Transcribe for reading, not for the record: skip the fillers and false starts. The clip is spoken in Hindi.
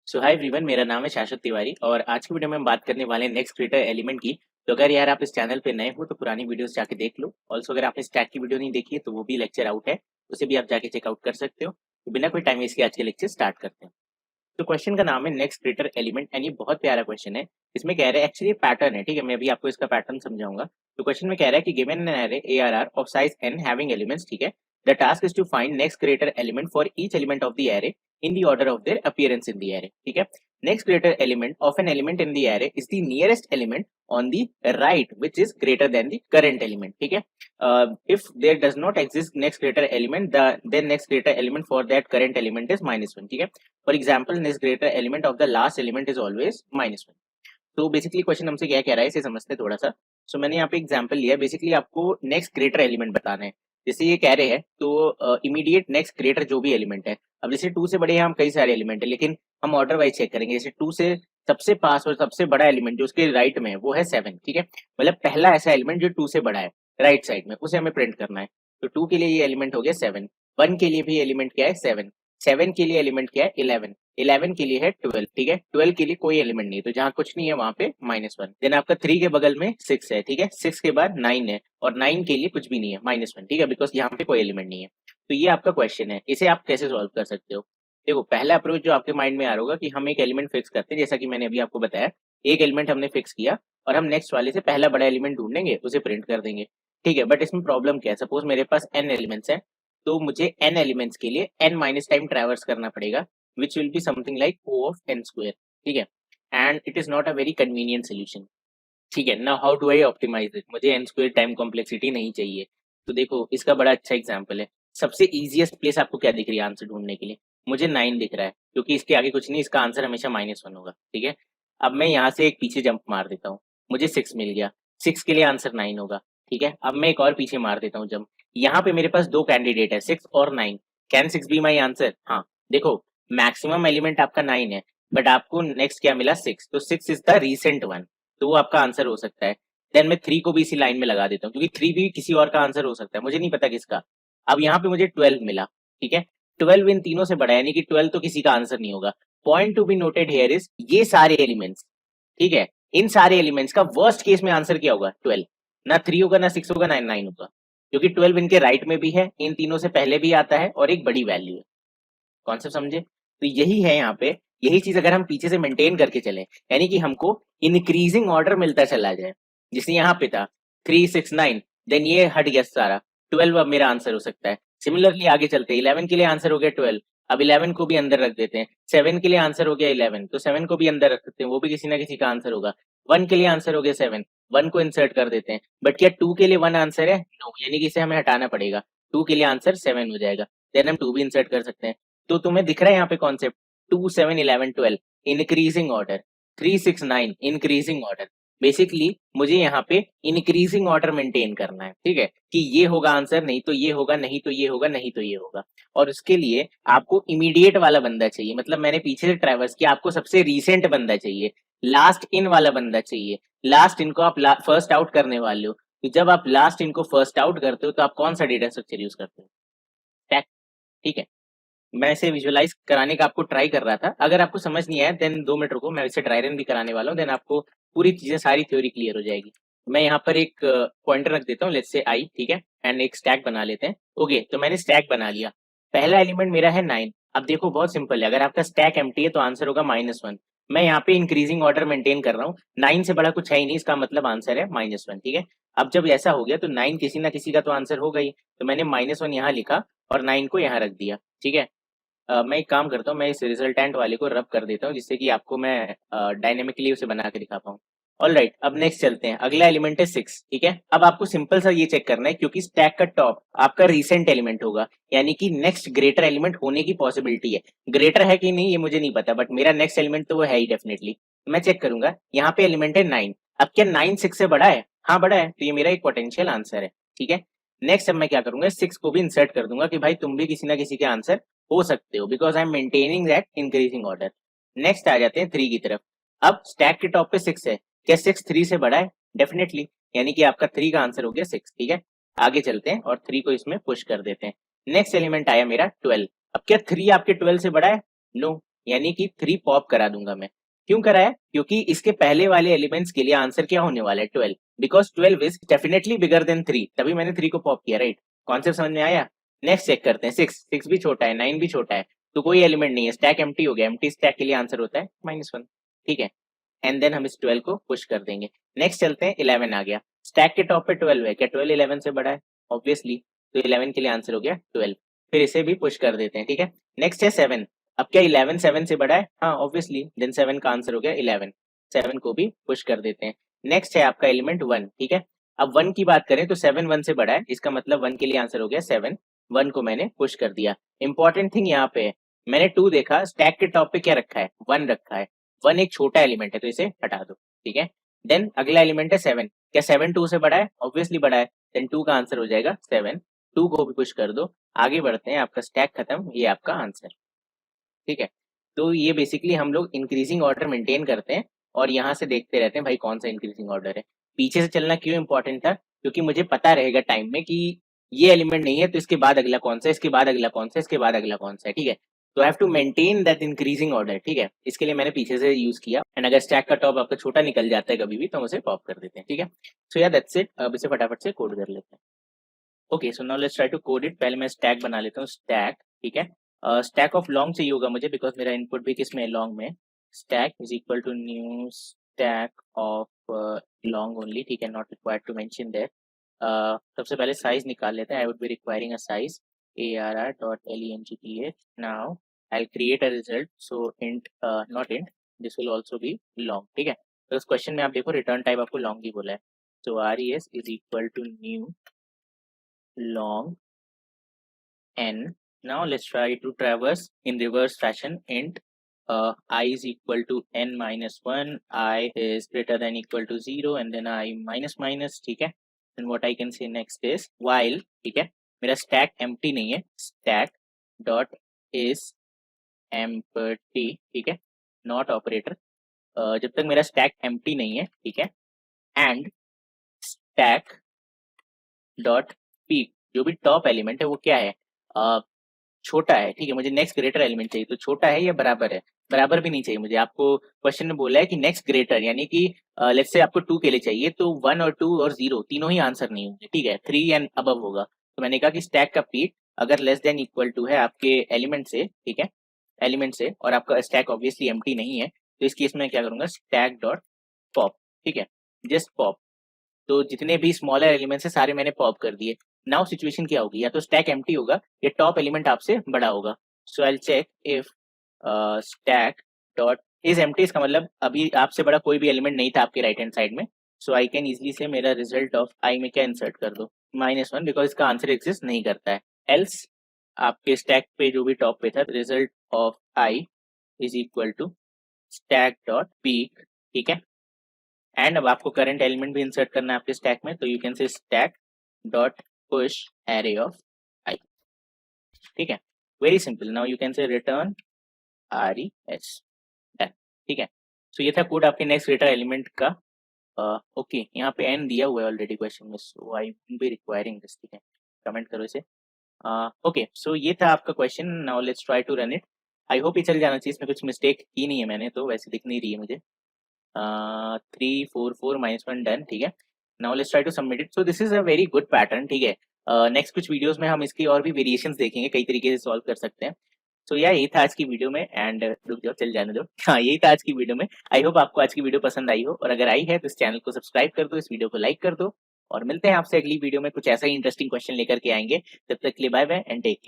सो हाय एवरीवन, मेरा नाम है शाश्वत तिवारी और आज की वीडियो में हम बात करने वाले हैं नेक्स्ट क्रिएटर एलिमेंट की। तो अगर यार आप इस चैनल पे नए हो तो पुरानी वीडियोस जाके देख लो। ऑल्सो अगर आपने स्टैक की वीडियो नहीं देखी है तो वो भी लेक्चर आउट है, उसे भी आप जाके चेकआउट कर सकते हो। तो बिना कोई टाइम वेस्ट के आज के लेक्चर स्टार्ट करते हैं। तो क्वेश्चन का नाम है नेक्स्ट क्रिएटर एलिमेंट एंड ये बहुत प्यारा क्वेश्चन है। इसमें कह रहा है, एक्चुअली पैटर्न है, ठीक है, मैं अभी आपको इसका पैटर्न समझाऊंगा। तो क्वेश्चन में कह रहा है कि given an array ARR of size n having elements, ठीक है, the task is to find next greater element for each element of the array in the order of their appearance in the array, ठीक है। Next greater element of an element in the array is the nearest element on the right which is greater than the current element, ठीक है। If there does not exist next greater element, then next greater element for that current element is -1, ठीक है। For example next greater element of the last element is always -1। तो बेसिकली क्वेश्चन हमसे क्या कह रहा है इसे समझते हैं थोड़ा सा। सो मैंने यहाँ पे एग्जांपल लिया है, बेसिकली आपको नेक्स्ट ग्रेटर एलिमेंट बताना है। जैसे ये कह रहे हैं तो इमीडिएट नेक्स्ट ग्रेटर जो भी एलिमेंट है, अब जैसे 2 से बड़े हैं हम कई सारे एलिमेंट है, लेकिन हम ऑर्डर वाइज चेक करेंगे। जैसे 2 से सबसे पास और सबसे बड़ा एलिमेंट जो उसके राइट में है वो है 7, ठीक है। मतलब पहला ऐसा एलिमेंट जो 2 से बड़ा है राइट साइड में, उसे हमें प्रिंट करना है। तो 2 के लिए ये एलिमेंट हो गया 7, 1 के लिए भी एलिमेंट क्या है 7, 7 के लिए एलिमेंट क्या है 11, 11 के लिए है 12, ठीक है। 12 के लिए कोई एलिमेंट नहीं है, तो जहां कुछ नहीं है वहां पे -1। देन आपका 3 के बगल में 6 है, ठीक है, 6 के बाद 9 है और 9 के लिए कुछ भी नहीं है -1, ठीक है, बिकॉज यहाँ पे कोई एलिमेंट नहीं है। तो ये आपका क्वेश्चन है, इसे आप कैसे सॉल्व कर सकते हो। देखो, पहला अप्रोच जो आपके माइंड में आ रहा होगा कि हम एक एलिमेंट फिक्स करते हैं, जैसा कि मैंने अभी आपको बताया, एक एलिमेंट हमने फिक्स किया और हम नेक्स्ट वाले से पहला बड़ा एलिमेंट ढूंढेंगे, उसे प्रिंट कर देंगे, ठीक है। बट इसमें प्रॉब्लम क्या है, सपोज मेरे पास n एलिमेंट्स है, तो मुझे n एलिमेंट्स के लिए n माइनस टाइम ट्रैवर्स करना पड़ेगा, which will be something like O of n square, ठीक है। and it is not a very convenient solution, ठीक है। now how do I optimize it, मुझे n square टाइम कॉम्प्लेक्सिटी नहीं चाहिए। तो देखो, इसका बड़ा अच्छा एग्जांपल है। सबसे इजीएस्ट प्लेस आपको क्या दिख रही है आंसर ढूंढने के लिए, मुझे 9 दिख रहा है, क्योंकि इसके आगे कुछ नहीं, इसका आंसर हमेशा -1 होगा, ठीक है। अब मैं यहाँ से एक पीछे जंप मार देता हूँ, मुझे 6 मिल गया, 6 के लिए आंसर 9 होगा, ठीक है। अब मैं एक और पीछे मार देता हूँ जंप, यहाँ पे मेरे पास 2 कैंडिडेट है, 6 और 9। Can 6 be my answer? हाँ, देखो मैक्सिमम एलिमेंट आपका 9 है, बट आपको नेक्स्ट क्या मिला 6, तो 6 इज द रीसेंट वन, तो वो आपका आंसर हो सकता है। देन मैं 3 को भी इसी लाइन में लगा देता हूँ, क्योंकि 3 भी किसी और का आंसर हो सकता है, मुझे नहीं पता किसका। अब यहाँ पे मुझे 12 मिला, ठीक है, 12 इन तीनों से बड़ा है, यानी कि 12 तो किसी का आंसर नहीं होगा। Point to be noted here is, ये सारे एलिमेंट्स, ठीक है, इन सारे एलिमेंट्स का वर्स्ट केस में आंसर क्या होगा 12, ना 3 होगा, ना 6 होगा, ना 9 होगा, क्योंकि 12 इनके राइट में भी है, इन तीनों से पहले भी आता है और एक बड़ी वैल्यू है। कॉन्सेप्ट समझे? तो यही है यहाँ पे, यही चीज अगर हम पीछे से मेंटेन करके चले, यानी कि हमको इंक्रीजिंग ऑर्डर मिलता चला जाए, जिससे यहाँ पे था 3 6 9, देन ये हट गया सारा, 12 अब मेरा आंसर हो सकता है। सिमिलरली आगे चलते, 11 के लिए आंसर हो गया 12, अब 11 को भी अंदर रख देते हैं। 7 के लिए आंसर हो गया 11, तो 7 को भी अंदर रख सकते हैं, वो भी किसी ना किसी का आंसर होगा। 1 के लिए आंसर हो गया 7, 1 को इंसर्ट कर देते हैं। बट क्या 2 के लिए 1 आंसर है? नो, यानी कि इसे हमें हटाना पड़ेगा, 2 के लिए आंसर 7 हो जाएगा, देन हम 2 भी इंसर्ट कर सकते हैं। तो तुम्हें दिख रहा है यहाँ पे concept, 2 7 11 12 increasing order, 3 6 9 increasing order. Basically मुझे यहाँ पे इंक्रीजिंग ऑर्डर मेंटेन करना है, ठीक है, कि ये होगा आंसर, नहीं तो ये होगा, नहीं तो ये होगा, नहीं तो ये होगा। और उसके लिए आपको इमीडिएट वाला बंदा चाहिए, मतलब मैंने पीछे से ट्रैवर्स किया, आपको सबसे रीसेंट बंदा चाहिए, लास्ट इन वाला बंदा चाहिए। लास्ट इन को आप फर्स्ट आउट करने वाले हो, तो जब आप लास्ट इन को फर्स्ट आउट करते हो तो आप कौन सा डेटा स्ट्रक्चर यूज करते हो? टैग, ठीक है। मैं इसे विजुअलाइज कराने का आपको ट्राई कर रहा था, अगर आपको समझ नहीं आया देन 2 मिनट रुको, मैं इसे ट्राई रन भी कराने वाला हूँ, देन आपको पूरी चीजें सारी थ्योरी क्लियर हो जाएगी। मैं यहाँ पर एक पॉइंटर रख देता हूँ, लेट्स से आई, ठीक है, एंड एक स्टैक बना लेते हैं। ओके, तो मैंने स्टैक बना लिया, पहला एलिमेंट मेरा है 9। अब देखो बहुत सिंपल है, अगर आपका स्टैक एम्प्टी है तो आंसर होगा -1। मैं यहाँ पे इंक्रीजिंग ऑर्डर मेंटेन कर रहा हूँ, 9 से बड़ा कुछ है ही नहीं, इसका मतलब आंसर है -1, ठीक है। अब जब ऐसा हो गया तो 9 किसी ना किसी का तो आंसर हो गई, तो मैंने -1 यहाँ लिखा और 9 को यहाँ रख दिया, ठीक है। मैं एक काम करता हूँ, मैं इस रिजल्टेंट वाले को रब कर देता हूँ, जिससे कि आपको मैं डायनेमिकली उसे बना के दिखा पाऊँ। ऑलराइट, अब नेक्स्ट चलते हैं, अगला एलिमेंट है 6, ठीक है। अब आपको सिंपल सा ये चेक करना है, क्योंकि स्टैक का टॉप आपका रीसेंट एलिमेंट होगा, यानी कि नेक्स्ट ग्रेटर एलिमेंट होने की पॉसिबिलिटी है। ग्रेटर है कि नहीं ये मुझे नहीं पता, बट मेरा नेक्स्ट एलिमेंट तो वो है ही डेफिनेटली। मैं चेक करूंगा, यहाँ पे एलिमेंट है 9। अब क्या 9 6 से बड़ा है? हाँ बड़ा है, तो ये मेरा एक पोटेंशियल आंसर है, ठीक है। नेक्स्ट अब मैं क्या करूंगा, 6 को भी इंसर्ट कर दूंगा कि भाई तुम भी किसी ना किसी के आंसर हो सकते हो, because I am maintaining that increasing order. Next आ जाते हैं 3 की तरफ। अब स्टैक के टॉप पे 6 है, क्या 6 3 से बड़ा है? डेफिनेटली, यानी कि आपका 3 का आंसर हो गया 6, ठीक है। आगे चलते हैं और 3 को इसमें पुश कर देते हैं। नेक्स्ट एलिमेंट आया मेरा 12। अब क्या 3 आपके 12 से बड़ा है? नो, यानी कि 3 पॉप करा दूंगा मैं। क्यों कराया? क्योंकि इसके पहले वाले एलिमेंट्स के लिए आंसर क्या होने वाला है 12, because 12 is definitely bigger than 3, तभी मैंने 3 को पॉप किया, राइट? कॉन्सेप्ट समझ में आया? नेक्स्ट चेक करते हैं, 6 भी छोटा है, 9 भी छोटा है, तो कोई एलिमेंट नहीं है, स्टैक एम्प्टी हो गया। एम्प्टी स्टैक के लिए आंसर होता है -1, ठीक है। एंड देन हम इस 12 को पुश कर देंगे। नेक्स्ट चलते हैं, 11 आ गया, स्टैक के टॉप पे 12 है, क्या 12 11 से बड़ा है? ऑब्वियसली, तो 11 के लिए आंसर हो गया 12, फिर इसे भी पुश कर देते हैं, ठीक है। नेक्स्ट है 7, अब क्या 11 7 से बड़ा है? हाँ ऑब्वियसली, देन 7 का आंसर हो गया 11, 7 को भी पुश कर देते हैं। नेक्स्ट है आपका एलिमेंट 1, ठीक है। अब 1 की बात करें तो 7 1 से बड़ा है, इसका मतलब 1 के लिए आंसर हो गया 7, 1 को मैंने पुश कर दिया। इंपॉर्टेंट थिंग यहाँ पे है, मैंने 2 देखा, स्टैक के टॉप पे क्या रखा है? 1 रखा है, 1 एक छोटा एलिमेंट है तो इसे हटा दो, ठीक है। देन अगला एलिमेंट है 7, क्या 7 2 से बड़ा है? ऑब्वियसली बड़ा है, देन 2 का आंसर हो जाएगा 7, 2 को भी पुश कर दो। आगे बढ़ते हैं, आपका स्टैक खत्म, ये आपका आंसर, ठीक है। तो ये बेसिकली हम लोग इंक्रीजिंग ऑर्डर मेंटेन करते हैं और यहाँ से देखते रहते हैं भाई कौन सा इंक्रीजिंग ऑर्डर है। पीछे से चलना क्यों इंपॉर्टेंट था? क्योंकि मुझे पता रहेगा टाइम में कि ये एलिमेंट नहीं है तो इसके बाद अगला कौन सा, इसके बाद अगला कौन सा, इसके बाद अगला कौन सा है, ठीक है। तो I have to maintain that increasing order, ठीक है। इसके लिए मैंने पीछे से यूज किया। एंड अगर स्टैक का टॉप आपका छोटा निकल जाता है कभी भी तो हम उसे पॉप कर देते हैं, ठीक है। सो या दैट्स इट, अब इसे फटाफट से कोड कर लेते हैं। Okay, so now let's try to code it. पहले मैं स्टैक बना लेता हूँ, स्टैक, ठीक है। स्टैक ऑफ लॉन्ग चाहिए होगा मुझे, बिकॉज मेरा इनपुट भी किसमें है? लॉन्ग में। Stack is equal to new stack of long only, ठीक है, not required to mention there. सबसे पहले साइज निकाल लेते हैं। I would be requiring a size arr.length. Now I create a result, so int, not int, this will also be long, ठीक है। तो इस क्वेश्चन में आप देखो रिटर्न टाइप आपको लॉन्ग ही बोला है, so res is equal to new long n. Now let's try to traverse in reverse fashion. Int I is equal to n minus 1, I is greater than equal to 0, and then I minus minus, ठीक है। Then what I can say next is while, ठीक है, मेरा stack empty नहीं है, stack dot is empty, ठीक है, not operator, जब तक मेरा stack empty नहीं है, ठीक है, and stack dot peak, जो भी टॉप एलिमेंट है वो क्या है? छोटा है, ठीक है। मुझे नेक्स्ट ग्रेटर एलिमेंट चाहिए, तो छोटा है या बराबर है? बराबर भी नहीं चाहिए मुझे। आपको क्वेश्चन में बोला है कि नेक्स्ट ग्रेटर, यानी कि लेट्स से आपको 2 के लिए चाहिए, तो 1 और 2 और 0 तीनों ही आंसर नहीं होंगे, ठीक है, 3 एंड अबव होगा। तो मैंने कहा कि स्टैक का पीक अगर लेस देन इक्वल टू है आपके एलिमेंट से, ठीक है, एलिमेंट से, और आपका स्टैक ऑब्वियसली एम्प्टी नहीं है, तो इस केस में क्या करूंगा? स्टैक डॉट पॉप, ठीक है, जस्ट पॉप। तो जितने भी स्मॉलर एलिमेंट्स है सारे मैंने पॉप कर दिए। नाउ सिचुएशन क्या होगी? या तो स्टैक एम्प्टी होगा या टॉप एलिमेंट आपसे बड़ा होगा। So I will check if stack dot is empty, इसका मतलब अभी आपसे बड़ा कोई भी एलिमेंट नहीं था आपके राइट हैंड साइड में। सो आई कैन इजिली से मेरा रिजल्ट ऑफ आई में क्या इंसर्ट कर दो? -1, बिकॉज इसका आंसर एग्जिस्ट नहीं करता है। एल्स आपके स्टैक पे जो भी टॉप पे था, result of I is equal to stack dot peek, ठीक है। एंड अब आपको करंट एलिमेंट भी इंसर्ट करना है आपके स्टैक में, तो you can say stack dot push array of I, ठीक है, very simple. Now you can say return res, done, ठीक है। सो ये था कोड आपके नेक्स्ट ग्रेटर एलिमेंट का। ओके, यहाँ पे एन दिया हुआ है ऑलरेडी क्वेश्चन में, so I will be requiring this, ठीक है, कमेंट करो इसे। ओके, सो ये था आपका question. Now let's try to run it. I hope ये चल जाना चाहिए, इसमें कुछ मिस्टेक की नहीं है मैंने, तो वैसे दिख नहीं रही है मुझे। 3 4 4 -1 डन, ठीक है। Now let's try to submit it. So this is a very good pattern, ठीक है। नेक्स्ट कुछ वीडियोस में हम इसकी और भी वेरिएशंस देखेंगे, कई तरीके से सॉल्व कर सकते हैं। सो या यही था आज की वीडियो में, एंड रुक जाओ, चल जाने दो। हाँ, यही था आज की वीडियो में। आई होप आपको आज की वीडियो पसंद आई हो, और अगर आई है तो इस चैनल को सब्सक्राइब कर दो, इस वीडियो को लाइक कर दो, और मिलते हैं आपसे अगली वीडियो में। कुछ ऐसा ही इंटरेस्टिंग क्वेश्चन लेकर के आएंगे। तब तक के लिए bye bye and take care.